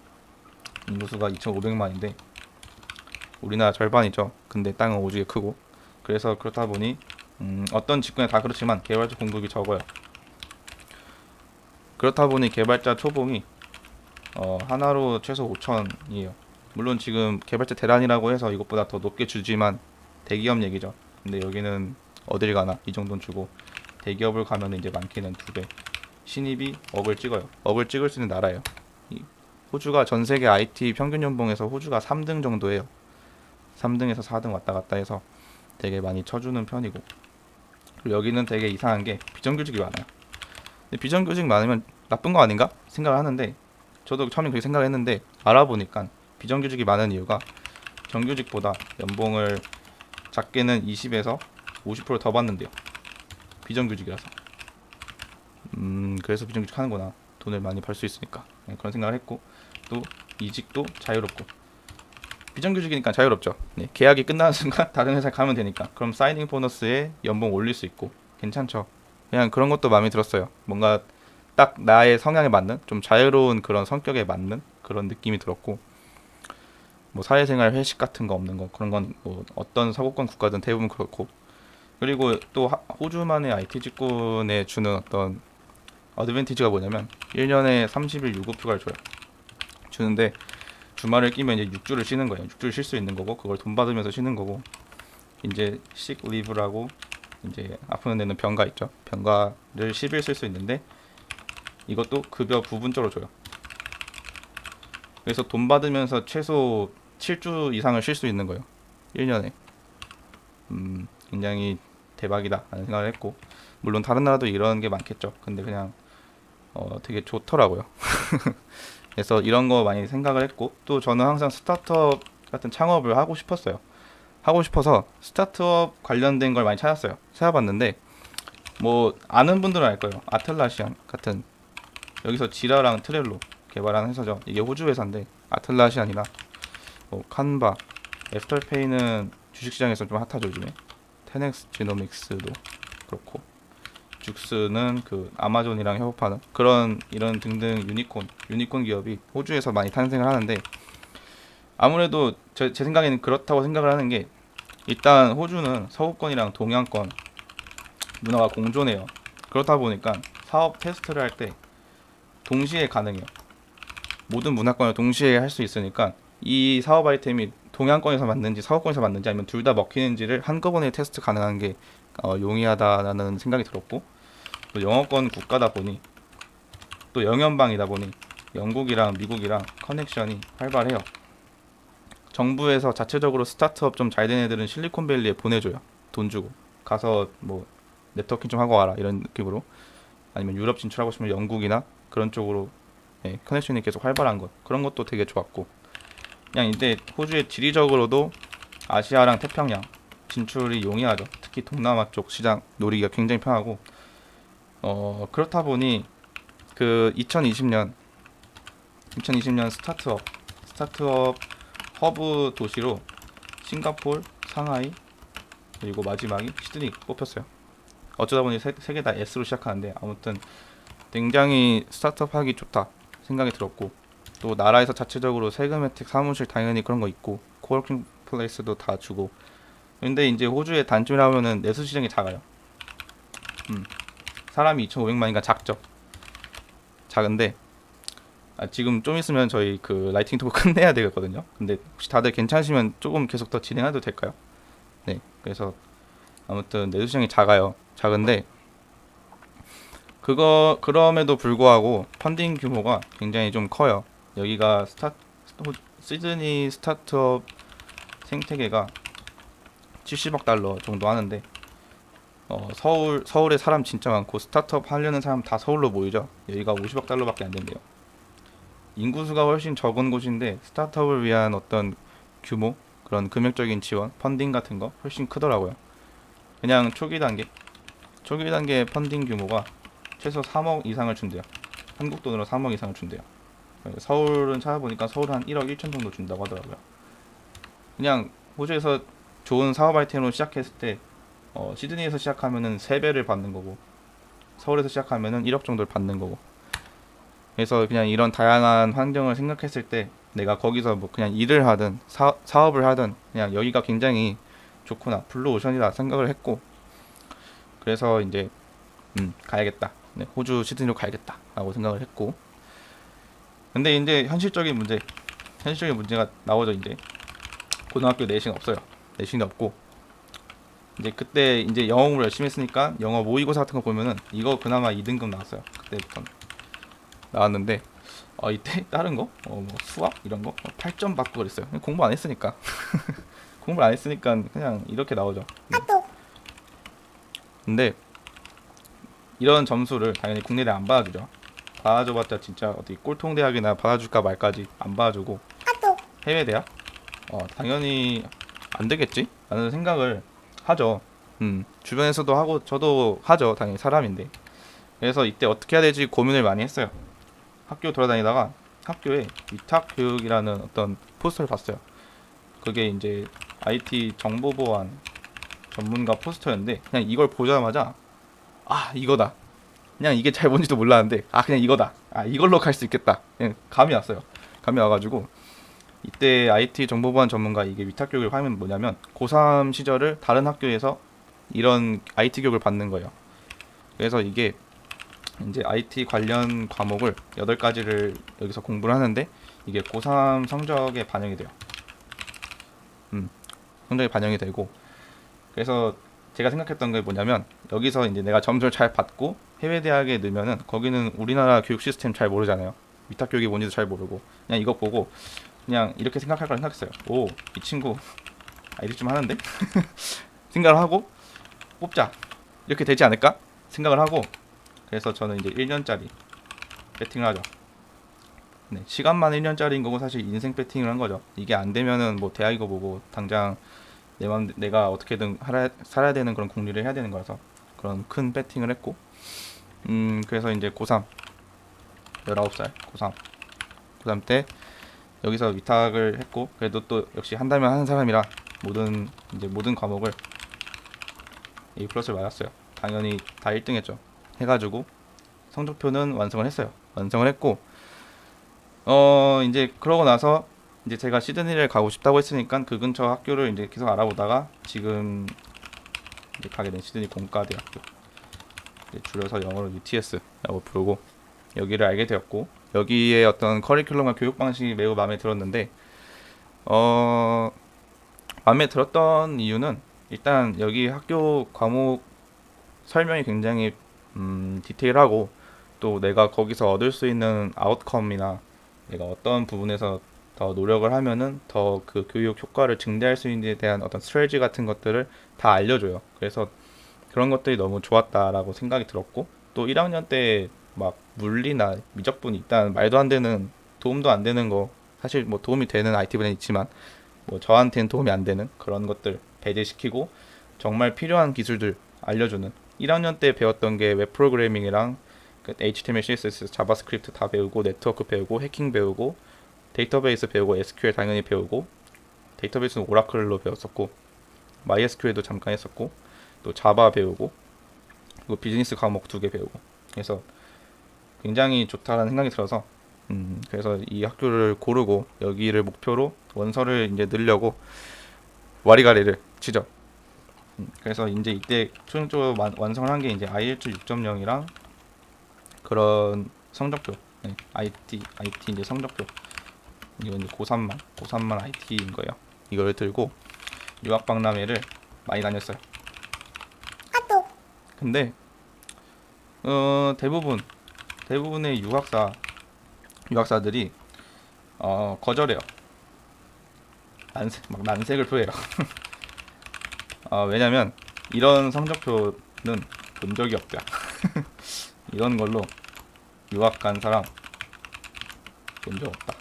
인구수가 2,500만인데 우리나라 절반이죠. 근데 땅은 오지게 크고 그래서 그렇다 보니 어떤 직군에 다 그렇지만 개발자 공급이 적어요. 그렇다 보니 개발자 초봉이 하나로 최소 5천이에요. 물론 지금 개발자 대란이라고 해서 이것보다 더 높게 주지만 대기업 얘기죠. 근데 여기는 어딜 가나 이 정도는 주고 대기업을 가면 이제 많게는 2배. 신입이 억을 찍어요. 억을 찍을 수 있는 나라예요. 호주가 전 세계 IT 평균 연봉에서 호주가 3등 정도예요. 3등에서 4등 왔다 갔다 해서 되게 많이 쳐주는 편이고 그리고 여기는 되게 이상한 게 비정규직이 많아요. 근데 비정규직 많으면 나쁜 거 아닌가 생각을 하는데 저도 처음에 그렇게 생각했는데 알아보니까 비정규직이 많은 이유가 정규직보다 연봉을 작게는 20에서 50% 더 받는데요. 비정규직이라서. 그래서 비정규직 하는구나. 돈을 많이 벌 수 있으니까. 그런 생각을 했고 또 이직도 자유롭고 비정규직이니까 자유롭죠. 네, 계약이 끝나는 순간 다른 회사 가면 되니까. 그럼 사이닝 보너스에 연봉 올릴 수 있고 괜찮죠. 그냥 그런 것도 마음에 들었어요. 뭔가 딱 나의 성향에 맞는 좀 자유로운 그런 성격에 맞는 그런 느낌이 들었고, 뭐 사회생활 회식 같은 거 없는 거 그런 건 뭐 어떤 서구권 국가든 대부분 그렇고, 그리고 또 호주만의 IT 직군에 주는 어떤 어드밴티지가 뭐냐면 1년에 30일 유급휴가를 줘요. 주는데 주말을 끼면 이제 6주를 쉬는 거예요. 6주를 쉴 수 있는 거고, 그걸 돈 받으면서 쉬는 거고, 이제 sick leave라고 이제 아픈 데는 병가 있죠. 병가를 10일 쓸 수 있는데 이것도 급여 부분적으로 줘요. 그래서 돈 받으면서 최소 7주 이상을 쉴 수 있는 거예요. 1년에. 굉장히 대박이다 라는 생각을 했고, 물론 다른 나라도 이런 게 많겠죠. 근데 그냥 되게 좋더라고요. 그래서 이런 거 많이 생각을 했고, 또 저는 항상 스타트업 같은 창업을 하고 싶었어요. 하고 싶어서 스타트업 관련된 걸 많이 찾았어요. 찾아봤는데 뭐 아는 분들은 알 거예요. 아틀라시안 같은, 여기서 지라랑 트렐로 개발한 회사죠. 이게 호주 회사인데 아틀라시안이나 뭐 칸바, 애프터페이는 주식시장에서 좀 핫하죠 요즘에. 테넥스 지노믹스도 그렇고, 죽스는 그 아마존이랑 협업하는 그런 이런 등등 유니콘 기업이 호주에서 많이 탄생을 하는데, 아무래도 제 생각에는 그렇다고 생각을 하는 게, 일단 호주는 서구권이랑 동양권 문화가 공존해요. 그렇다 보니까 사업 테스트를 할 때 동시에 가능해요. 모든 문화권을 동시에 할 수 있으니까 이 사업 아이템이 동양권에서 맞는지 서구권에서 맞는지 아니면 둘 다 먹히는지를 한꺼번에 테스트 가능한 게 용이하다라는 생각이 들었고, 또 영어권 국가다 보니, 또 영연방이다 보니 영국이랑 미국이랑 커넥션이 활발해요. 정부에서 자체적으로 스타트업 좀 잘 된 애들은 실리콘밸리에 보내줘요. 돈 주고 가서 뭐 네트워킹 좀 하고 와라 이런 느낌으로. 아니면 유럽 진출하고 싶으면 영국이나 그런 쪽으로, 예, 커넥션이 계속 활발한 것, 그런 것도 되게 좋았고, 그냥 이제 호주의 지리적으로도 아시아랑 태평양 진출이 용이하죠. 특히 동남아 쪽 시장 노리기가 굉장히 편하고, 그렇다 보니 그 2020년 스타트업 허브 도시로 싱가포르, 상하이, 그리고 마지막이 시드니 뽑혔어요. 어쩌다 보니 세 개 다 S로 시작하는데, 아무튼 굉장히 스타트업 하기 좋다 생각이 들었고, 또 나라에서 자체적으로 세금 혜택, 사무실 당연히 그런 거 있고, 코워킹 플레이스도 다 주고. 근데 이제 호주의 단점이라면은 내수 시장이 작아요. 사람이 2,500만이니까 작죠. 작은데 지금 좀 있으면 저희 그 라이팅 토크 끝내야 되거든요. 근데 혹시 다들 괜찮으시면 조금 계속 더 진행해도 될까요? 네, 그래서 아무튼 내수 시장이 작아요. 작은데 그럼에도 불구하고 펀딩 규모가 굉장히 좀 커요. 여기가 시드니 스타트업 생태계가 70억 달러 정도 하는데, 서울에 사람 진짜 많고 스타트업 하려는 사람 다 서울로 모이죠. 여기가 50억 달러밖에 안 된대요. 인구수가 훨씬 적은 곳인데 스타트업을 위한 어떤 규모, 그런 금액적인 지원, 펀딩 같은 거 훨씬 크더라고요. 그냥 초기 단계 펀딩 규모가 최소 3억 이상을 준대요. 한국 돈으로 3억 이상을 준대요. 서울은 찾아보니까 서울 한 1억 1천 정도 준다고 하더라고요. 그냥 호주에서 좋은 사업 아이템으로 시작했을 때 시드니에서 시작하면은 3배를 받는 거고, 서울에서 시작하면은 1억 정도를 받는 거고. 그래서 그냥 이런 다양한 환경을 생각했을 때 내가 거기서 뭐 그냥 일을 하든 사업을 하든 그냥 여기가 굉장히 좋구나, 블루오션이다 생각을 했고, 그래서 이제 가야겠다. 네, 호주 시드니로 가야겠다 라고 생각을 했고, 근데 이제 현실적인 문제가 나오죠. 이제 고등학교 내신 없어요. 내신이 없고, 이제 그때 이제 영어 공부를 열심히 했으니까 영어 모의고사 같은 거 보면은 이거 그나마 2등급 나왔어요. 그때부터 나왔는데, 이때 다른 거, 뭐 수학 이런 거 8점 받고 그랬어요. 공부 안 했으니까. 공부를 안 했으니까 그냥 이렇게 나오죠. 근데 이런 점수를 당연히 국내대 안 받아주죠. 받아줘봤자 진짜 어디 꼴통 대학이나 받아줄까 말까지 안 받아주고, 해외 대학? 당연히 안 되겠지? 라는 생각을 하죠. 주변에서도 하고 저도 하죠. 당연히 사람인데. 그래서 이때 어떻게 해야 될지 고민을 많이 했어요. 학교 돌아다니다가 학교에 위탁 교육이라는 어떤 포스터를 봤어요. 그게 이제 IT 정보보안 전문가 포스터였는데 그냥 이걸 보자마자 아 이거다. 그냥 이게 잘 뭔지도 몰랐는데 아 그냥 이거다. 아 이걸로 갈 수 있겠다. 그냥 감이 왔어요. 감이 와가지고 이때 IT 정보보안 전문가 이게 위탁 교육을 하면 뭐냐면 고3 시절을 다른 학교에서 이런 IT 교육을 받는 거예요. 그래서 이게 이제 IT 관련 과목을 8가지를 여기서 공부를 하는데 이게 고3 성적에 반영이 돼요. 성적에 반영이 되고 그래서 제가 생각했던 게 뭐냐면 여기서 이제 내가 점수를 잘 받고 해외 대학에 넣으면은 거기는 우리나라 교육 시스템 잘 모르잖아요. 위탁 교육이 뭔지도 잘 모르고 그냥 이거 보고 그냥 이렇게 생각할 거라 생각했어요. 오, 이 친구 아이디 좀 하는데 생각을 하고 뽑자 이렇게 되지 않을까 생각을 하고 그래서 저는 이제 1년짜리 배팅을 하죠. 네, 시간만 1년짜리인 거고 사실 인생 배팅을 한 거죠. 이게 안 되면은 뭐 대학이고 뭐고 당장 내가 어떻게든 살아야 되는 그런 궁리를 해야 되는 거라서 그런 큰 배팅을 했고 그래서 이제 고3 19살 고3 때 여기서 위탁을 했고 그래도 또 역시 한다면 하는 사람이라 모든 과목을 A 플러스를 맞았어요. 당연히 다 1등 했죠. 해가지고 성적표는 완성을 했어요. 완성을 했고 이제 그러고 나서 이제 제가 시드니를 가고 싶다고 했으니까 그 근처 학교를 이제 계속 알아보다가 지금 이제 가게 된 시드니 공과대학교, 줄여서 영어로 UTS라고 부르고 여기를 알게 되었고 여기에 어떤 커리큘럼과 교육 방식이 매우 마음에 들었는데 마음에 들었던 이유는 일단 여기 학교 과목 설명이 굉장히 디테일하고 또 내가 거기서 얻을 수 있는 아웃컴이나 내가 어떤 부분에서 더 노력을 하면은 더 그 교육 효과를 증대할 수 있는지에 대한 어떤 스트래지 같은 것들을 다 알려줘요. 그래서 그런 것들이 너무 좋았다라고 생각이 들었고 또 1학년 때 막 물리나 미적분 일단 말도 안 되는 도움도 안 되는 거 사실 뭐 도움이 되는 IT 분야는 있지만 뭐 저한테는 도움이 안 되는 그런 것들 배제시키고 정말 필요한 기술들 알려주는 1학년 때 배웠던 게 웹 프로그래밍이랑 그 HTML, CSS, 자바스크립트 다 배우고 네트워크 배우고 해킹 배우고 데이터베이스 배우고 SQL 당연히 배우고 데이터베이스는 오라클로 배웠었고 MySQL도 잠깐 했었고 또 자바 배우고 그리고 비즈니스 과목 2개 배우고 그래서 굉장히 좋다라는 생각이 들어서 그래서 이 학교를 고르고 여기를 목표로 원서를 이제 넣으려고 와리가리를 치죠. 그래서 이제 이때 최종적으로 완성을 한 게 이제 IELTS 6.0이랑 그런 성적표, 네, IT 이제 성적표 이건 이제 고3만 IT인 거예요. 이걸 들고 유학 박람회를 많이 다녔어요. 근데 대부분의 유학사들이 거절해요. 난색을 표해요. 왜냐면 이런 성적표는 본 적이 없다. 이런 걸로 유학 간 사람 본 적 없다.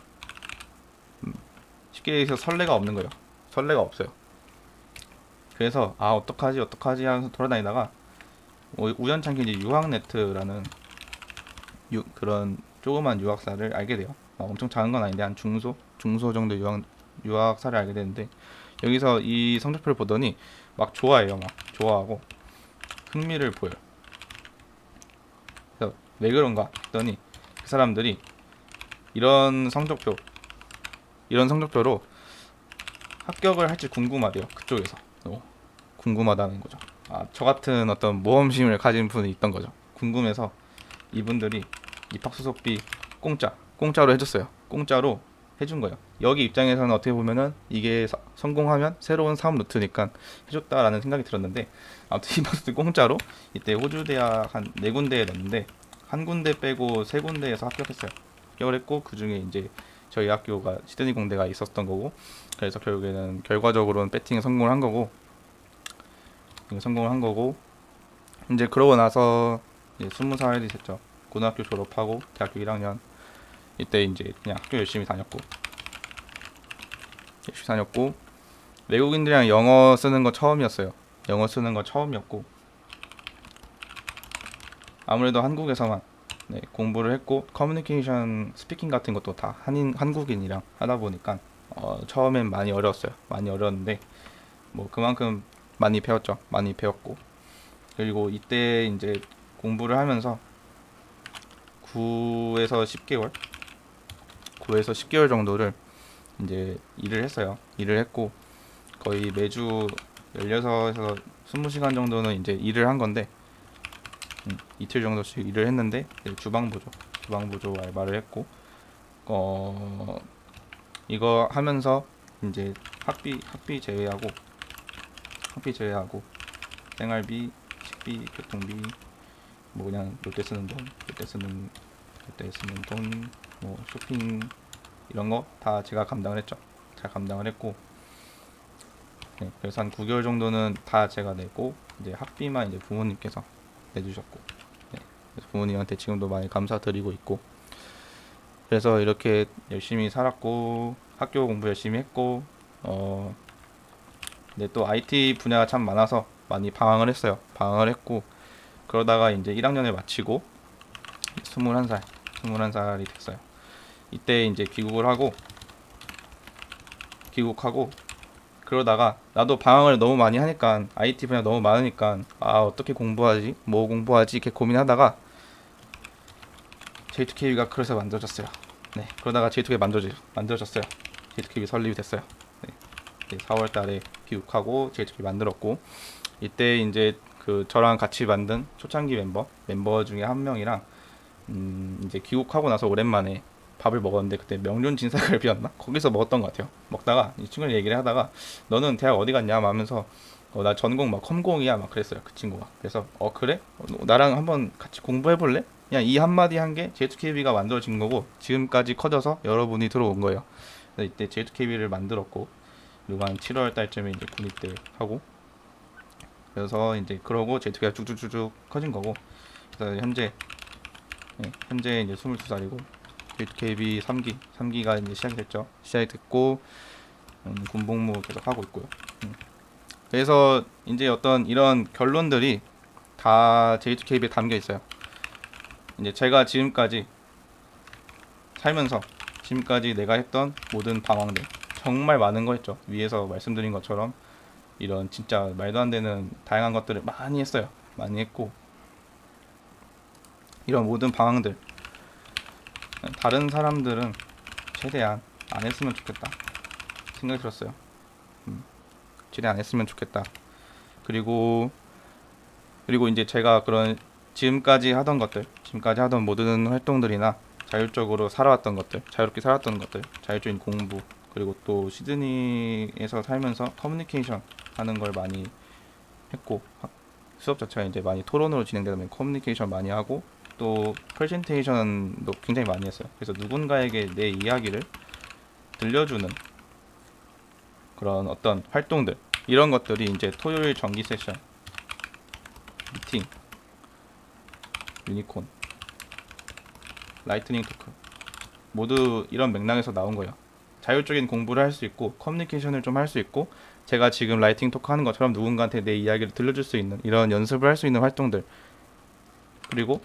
쉽게 얘기해서 설레가 없는 거예요. 설레가 없어요. 그래서 어떡하지 하면서 돌아다니다가 우연찮게 이제 유학네트라는 그런 조그만 유학사를 알게 돼요. 엄청 작은 건 아닌데 한 중소 정도 유학사를 알게 되는데 여기서 이 성적표를 보더니 막 좋아해요. 막 좋아하고 흥미를 보여요. 그래서 왜 그런가 했더니 그 사람들이 이런 성적표로 합격을 할지 궁금하대요. 그쪽에서 궁금하다는 거죠. 저 같은 어떤 모험심을 가진 분이 있던 거죠. 궁금해서 이분들이 입학 수속비 공짜로 해줬어요. 공짜로 해준 거예요. 여기 입장에서는 어떻게 보면은 이게 성공하면 새로운 사업 루트니까 해줬다라는 생각이 들었는데 아무튼 입학 수속비 공짜로 이때 호주 대학 한 4군데에 넣었는데 한 군데 빼고 3군데에서 합격했어요. 합격을 했고 그 중에 이제 저희 학교가 시드니 공대가 있었던 거고 그래서 결과적으로는 배팅에 성공을 한 거고 이제 그러고 나서 이제 20살이 됐죠. 고등학교 졸업하고 대학교 1학년 이때 이제 그냥 학교 열심히 다녔고 외국인들이랑 영어 쓰는 거 처음이었어요. 영어 쓰는 거 처음이었고 아무래도 한국에서만 공부를 했고 커뮤니케이션 스피킹 같은 것도 다 한국인이랑 하다 보니까 처음엔 많이 어려웠어요. 많이 어려웠는데 뭐 그만큼 많이 배웠죠. 많이 배웠고, 그리고 이때 이제 공부를 하면서 9에서 10개월 9에서 10개월 정도를 이제 일을 했어요. 일을 했고 거의 매주 16에서 20시간 정도는 이제 일을 한 건데, 이틀 정도씩 일을 했는데, 주방보조 알바를 했고, 어 이거 하면서 이제 학비 제외하고 생활비, 식비, 교통비, 뭐 그냥 롯데 쓰는 돈, 뭐 쇼핑 이런 거 다 제가 감당을 했죠. 잘 감당을 했고, 네, 그래서 한 9개월 정도는 다 제가 내고, 이제 학비만 이제 부모님께서 내주셨고, 네, 그래서 부모님한테 지금도 많이 감사드리고 있고, 그래서 이렇게 열심히 살았고 학교 공부 열심히 했고, 근데 또 IT 분야가 참 많아서 많이 방황을 했어요. 방황을 했고, 그러다가 이제 1학년을 마치고 21살이 됐어요. 이때 이제 귀국하고, 그러다가 나도 방황을 너무 많이 하니까, IT 분야 너무 많으니까, 어떻게 공부하지, 뭐 공부하지, 이렇게 고민하다가 J2KB가 그래서 만들어졌어요. 네, 그러다가 J2KB 만들어졌어요. J2KB 설립이 됐어요. 네, 4월달에 귀국하고 J2KB 만들었고, 이때 이제 그 저랑 같이 만든 초창기 멤버 중에 한 명이랑 이제 귀국하고 나서 오랜만에 밥을 먹었는데, 그때 명륜 진사갈비였나? 거기서 먹었던 것 같아요. 먹다가 이 친구랑 얘기를 하다가, 너는 대학 어디 갔냐? 막 하면서, 나 전공 막 컴공이야 막 그랬어요, 그 친구가. 그래서 그래? 나랑 한번 같이 공부해 볼래? 그냥 이 한마디 한 게 J2KB가 만들어진 거고, 지금까지 커져서 여러분이 들어온 거예요. 그래서 이때 J2KB를 만들었고, 그리고 한 7월 달쯤에 이제 군입대 하고, 그래서 이제 그러고 J2KB가 쭉쭉쭉쭉 커진 거고, 그래서 현재 이제 22살이고, J2KB 3기가 이제 시작이 됐고, 군복무 계속 하고 있고요. 그래서 이제 어떤 이런 결론들이 다 J2KB에 담겨 있어요. 이제 제가 지금까지 살면서 지금까지 내가 했던 모든 방황들, 정말 많은 거 했죠. 위에서 말씀드린 것처럼 이런 진짜 말도 안 되는 다양한 것들을 많이 했어요. 많이 했고, 이런 모든 방황들, 다른 사람들은 최대한 안 했으면 좋겠다 생각이 들었어요. 최대한 안 했으면 좋겠다. 그리고 이제 제가 그런 지금까지 하던 모든 활동들이나 자율적으로 살아왔던 것들, 자유롭게 살았던 것들, 자율적인 공부, 그리고 또 시드니에서 살면서 커뮤니케이션 하는 걸 많이 했고, 수업 자체가 이제 많이 토론으로 진행되다 보면 커뮤니케이션 많이 하고, 또 프레젠테이션도 굉장히 많이 했어요. 그래서 누군가에게 내 이야기를 들려주는 그런 어떤 활동들, 이런 것들이 이제 토요일 정기 세션, 미팅, 유니콘, 라이트닝 토크, 모두 이런 맥락에서 나온 거예요. 자율적인 공부를 할 수 있고, 커뮤니케이션을 좀 할 수 있고, 제가 지금 라이팅 토크 하는 것처럼 누군가한테 내 이야기를 들려줄 수 있는 이런 연습을 할 수 있는 활동들. 그리고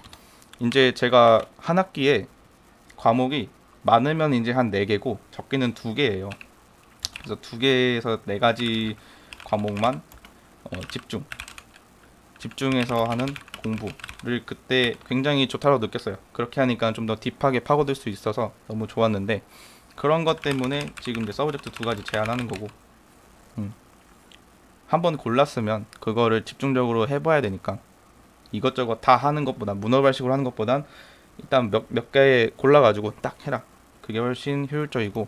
이제 제가 한 학기에 과목이 많으면 이제 한 4개고 적게는 2개예요. 그래서 2개에서 4가지 과목만 집중해서 하는 공부를 그때 굉장히 좋다고 느꼈어요. 그렇게 하니까 좀 더 딥하게 파고들 수 있어서 너무 좋았는데, 그런 것 때문에 지금 이제 서브젝트 2가지 제안하는 거고, 한번 골랐으면 그거를 집중적으로 해봐야 되니까, 이것저것 다 하는 것보다, 문어발식으로 하는 것보단 일단 몇 개 골라가지고 딱 해라. 그게 훨씬 효율적이고,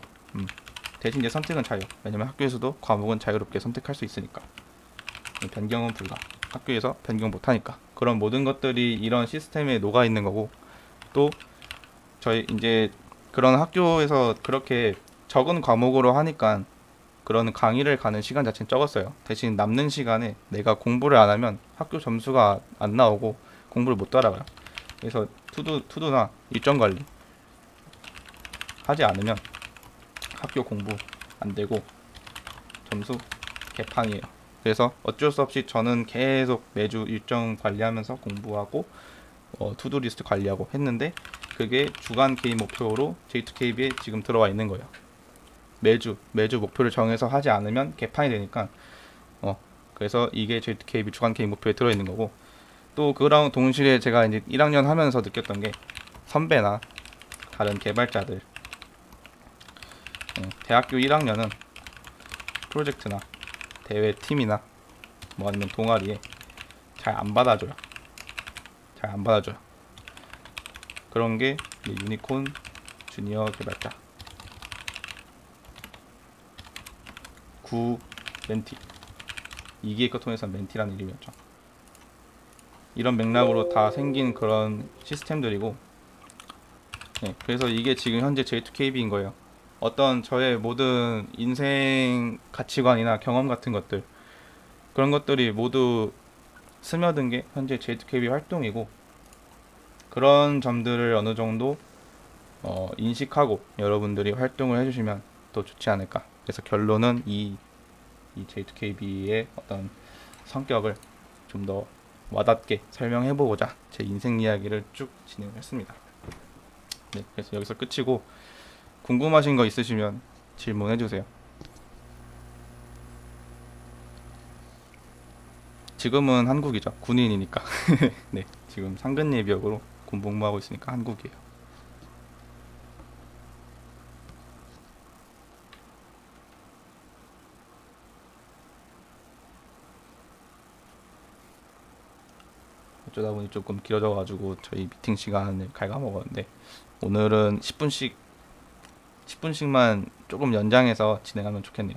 대신 이제 선택은 자유. 왜냐면 학교에서도 과목은 자유롭게 선택할 수 있으니까. 변경은 불가. 학교에서 변경 못하니까. 그런 모든 것들이 이런 시스템에 녹아 있는 거고, 또 저희 이제 그런 학교에서 그렇게 적은 과목으로 하니까 그런 강의를 가는 시간 자체는 적었어요. 대신 남는 시간에 내가 공부를 안 하면 학교 점수가 안 나오고 공부를 못 따라가요. 그래서 투두나 일정 관리 하지 않으면 학교 공부 안 되고 점수 개판이에요. 그래서 어쩔 수 없이 저는 계속 매주 일정 관리하면서 공부하고, 투두 리스트 관리하고 했는데, 그게 주간 개인 목표로 J2KB에 지금 들어와 있는 거예요. 매주 목표를 정해서 하지 않으면 개판이 되니까 그래서 이게 JTKB 주간 개인 목표에 들어있는 거고, 또 그랑 동시에 제가 이제 1학년 하면서 느꼈던 게 선배나 다른 개발자들, 대학교 1학년은 프로젝트나 대회 팀이나 뭐 아니면 동아리에 잘 안 받아줘요. 그런 게 유니콘 주니어 개발자 9 멘티, 2기획과 통해서 멘티라는 이름이었죠. 이런 맥락으로 다 생긴 그런 시스템들이고, 그래서 이게 지금 현재 J2KB인 거예요. 어떤 저의 모든 인생 가치관이나 경험 같은 것들, 그런 것들이 모두 스며든 게 현재 J2KB 활동이고, 그런 점들을 어느 정도 인식하고 여러분들이 활동을 해주시면 더 좋지 않을까. 그래서 결론은 이 J2KB의 어떤 성격을 좀 더 와닿게 설명해보고자 제 인생 이야기를 쭉 진행했습니다. 네, 그래서 여기서 끝이고, 궁금하신 거 있으시면 질문해주세요. 지금은 한국이죠. 군인이니까. 네, 지금 상근 예비역으로 군 복무하고 있으니까 한국이에요. 어쩌다 보니 조금 길어져가지고 저희 미팅 시간을 갉아먹었는데, 오늘은 10분씩만 조금 연장해서 진행하면 좋겠네요.